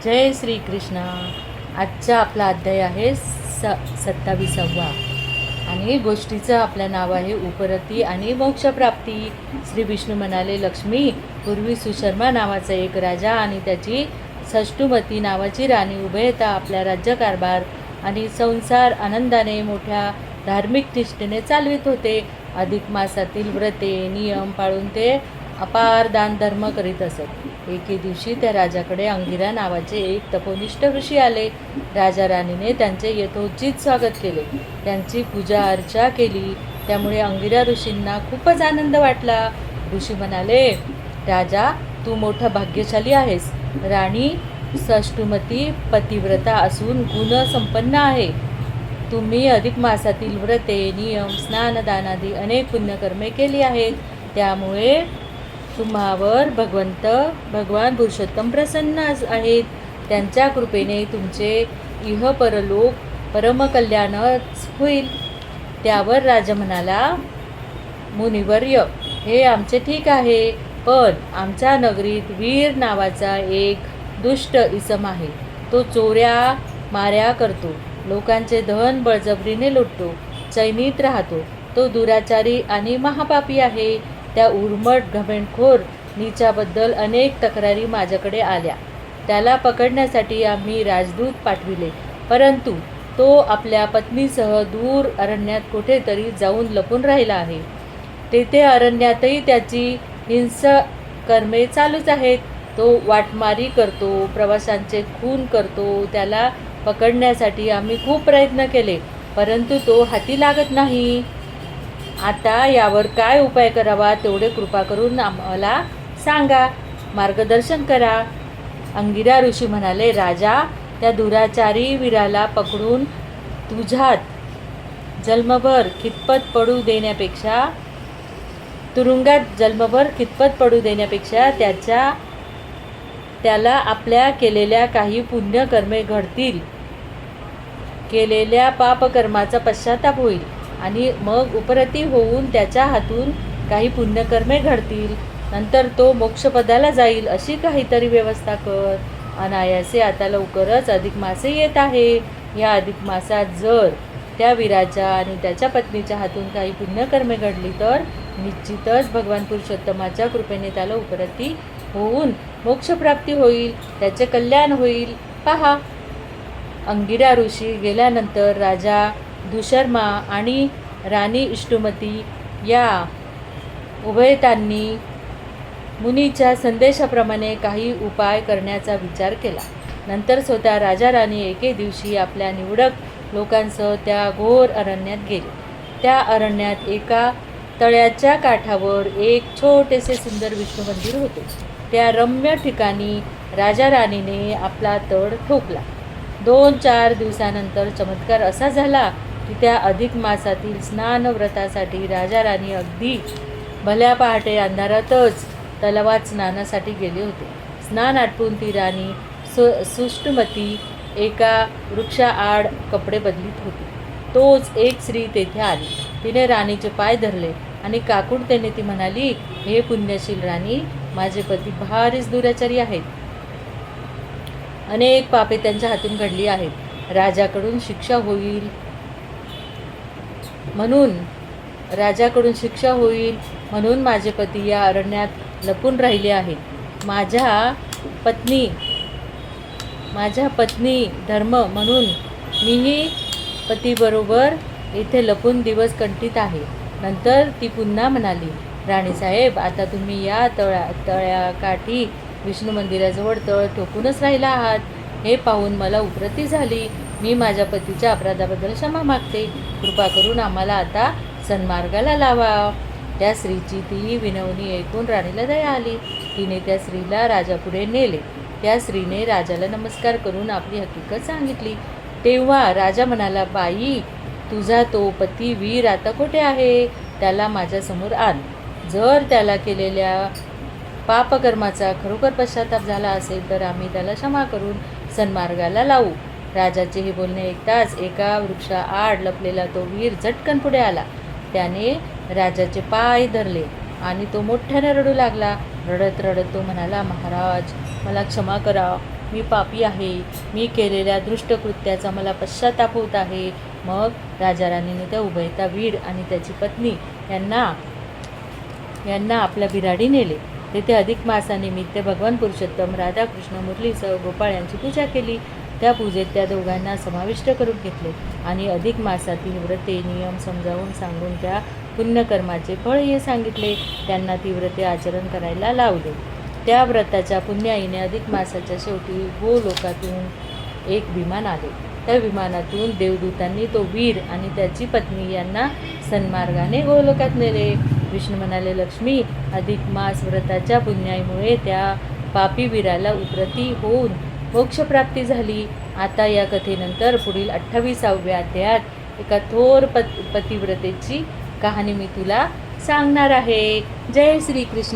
जय श्री कृष्ण। आजचा आपला अध्याय आहे 27वा आणि गोष्टीचं आपलं नाव आहे उपरती आणि मोक्षप्राप्ती। श्री विष्णू म्हणाले, लक्ष्मी, पूर्वी सुशर्मा नावाचा एक राजा आणि त्याची षष्टुमती नावाची राणी उभयता आपल्या राज्यकारभार आणि संसार आनंदाने मोठ्या धार्मिक निष्ठेने चालवित होते। अधिक मासातील व्रते नियम पाळून ते अपार दान धर्म करीत असत। एके दिवशी त्या राजाकडे अंगिरा नावाचे एक तपोनिष्ठ ऋषी आले। राजा राणीने त्यांचे यथोचित स्वागत केले, त्यांची पूजा अर्चा केली। त्यामुळे अंगिरा ऋषींना खूपच आनंद वाटला। ऋषी म्हणाले, राजा, तू मोठा भाग्यशाली आहेस। राणी षष्टुमती पतिव्रता असून गुण संपन्न आहे। तुम्ही अधिक मासातील व्रते नियम स्नानदानादी अनेक पुण्यकर्मे केली आहेत, त्यामुळे तुम्हावर भगवान पुरुषोत्तम प्रसन्न आहेत। त्यांच्या कृपेने तुमचे इह परलोक परमकल्याणच होईल। त्यावर राजा म्हणाला, मुनिवर्य, हे आमचे ठीक आहे, पण आमच्या नगरीत वीर नावाचा एक दुष्ट इसम आहे। तो चोऱ्या माऱ्या करतो, लोकांचे धन बळजबरीने लुटतो, चैनीत राहतो। तो दुराचारी आणि महापापी आहे। त्या उर्मट घमेंडखोर नीचाबद्दल अनेक तक्रारी माझ्याकडे आल्या। त्याला पकडण्यासाठी आम्ही राजदूत पाठविले, परंतु तो आपल्या पत्नीसह दूर अरण्यात कुठेतरी जाऊन लपून राहिला आहे। तेथे अरण्यातही त्याची हिंसक कर्मे चालूच आहेत। तो वाटमारी करतो, प्रवाशांचे खून करतो। त्याला पकडण्यासाठी आम्ही खूप प्रयत्न केले, परंतु तो हाती लागत नाही। आता यावर काय उपाय करावा तेवढे कृपा करून आम्हाला सांगा, मार्गदर्शन करा। अंगिरा ऋषी म्हणाले, राजा, त्या दुराचारी वीराला पकडून तुझ्यात जन्मभर खितपत पडू देण्यापेक्षा तुरुंगात जन्मभर खितपत पडू देण्यापेक्षा त्याला आपल्या केलेल्या काही पुण्यकर्मे घडतील, केलेल्या पापकर्माचा पश्चाताप होईल आणि मग उपरती होऊन त्याच्या हातून काही पुण्यकर्मे घडतील, नंतर तो मोक्षपदाला जाईल, अशी काहीतरी व्यवस्था कर। अनायासे आता लवकरच अधिक मास येत आहे। या अधिक मासात जर त्या वीराच्या आणि त्याच्या पत्नीच्या हातून काही पुण्यकर्मे घडली तर निश्चितच भगवान पुरुषोत्तमाच्या कृपेने त्याला उपरती होऊन मोक्षप्राप्ती होईल, त्याचे कल्याण होईल। पहा, अंगिरा ऋषी गेल्यानंतर राजा दुशर्मा आणि राणी इष्टुमती या उभयतांनी मुनीच्या संदेशाप्रमाणे काही उपाय करण्याचा विचार केला। नंतर स्वतः राजा राणी एके दिवशी आपल्या निवडक लोकांसह त्या घोर अरण्यात गेले। त्या अरण्यात एका तळ्याच्या काठावर एक छोटेसे सुंदर विष्णू मंदिर होते। त्या रम्य ठिकाणी राजा राणीने आपला तळ ठोकला। 2-4 दिवसानंतर चमत्कार असा झाला की त्या अधिक मासातील स्नान व्रतासाठी राजा राणी अगदी भल्या पहाटे अंधारातच तलावात स्नानासाठी गेले होते। स्नान आटपून ती राणी षष्टुमती एका वृक्षाआड कपडे बदलीत होती। तोच एक स्त्री तेथे आली। तिने राणीचे पाय धरले आणि काकुळतेने ती म्हणाली, हे पुण्यशील राणी, माझे पती भारीच दुराचारी आहेत। अनेक पापे त्यांच्या हातून घडली आहेत। राजाकडून शिक्षा होईल म्हणून माझे पती या अरण्यात लपून राहिले आहेत। माझ्या पत्नी धर्म म्हणून मीही पतीबरोबर इथे लपून दिवस कंठीत आहे। नंतर ती पुन्हा म्हणाली, राणीसाहेब, आता तुम्ही या तळ्याकाठी विष्णू मंदिराजवळ तळ ठोकूनच राहिला आहात। हे पाहून मला उपरती झाली। मी माझ्या पतीच्या अपराधाबद्दल क्षमा मागते। कृपा करून आम्हाला आता सन्मार्गाला लावा। त्या स्त्रीची ती विनवणी ऐकून राणीला दया आली। तिने त्या स्त्रीला राजापुढे नेले। त्या स्त्रीने राजाला नमस्कार करून आपली हकीकत सांगितली। तेव्हा राजा म्हणाला, बाई, तुझा तो पती वीर आता कुठे आहे? त्याला माझ्यासमोर आण। जर त्याला केलेल्या पापकर्माचा खरोखर पश्चाताप झाला असेल तर आम्ही त्याला क्षमा करून सन्मार्गाला लावू। राजाचे हे बोलणे ऐकताच एका वृक्षाआड लपलेला तो वीर झटकन पुढे आला। त्याने राजाचे पाय धरले आणि तो मोठ्याने रडू लागला। रडत रडत तो म्हणाला, महाराज, मला क्षमा करा, मी पापी आहे, मी केलेल्या दुष्ट कृत्याचा मला पश्चाताप होत आहे. मग राजा राणीने त्या उभयता वीर आणि त्याची पत्नी यांना आपल्या बिराडी नेले. तेथे अधिक मासानिमित्त भगवान पुरुषोत्तम राधाकृष्ण मुरलीसह गोपाळ यांची पूजा केली. त्या पूजेत त्या दोघांना समाविष्ट करून घेतले आणि अधिक मासातील व्रते नियम समजावून सांगून त्या पुण्यकर्माचे फळ हे सांगितले. त्यांना ती व्रते आचरण करायला लावले. त्या व्रताच्या पुण्याईने अधिक मासाच्या शेवटी गोलोकातून एक विमान आले. त्या विमानातून देवदूतांनी तो वीर आणि त्याची पत्नी यांना सन्मार्गाने गोलोकात नेले. विष्णू म्हणाले, लक्ष्मी, अधिक मास व्रताच्या पुण्याईमुळे त्या पापी वीराला उपरती होऊन मोक्षप्राप्ती झाली. आता या कथेनंतर पुढील 28व्या अध्यायात एका थोर पतिव्रतेची कहाणी मी तुला सांगणार आहे. जय श्री कृष्ण.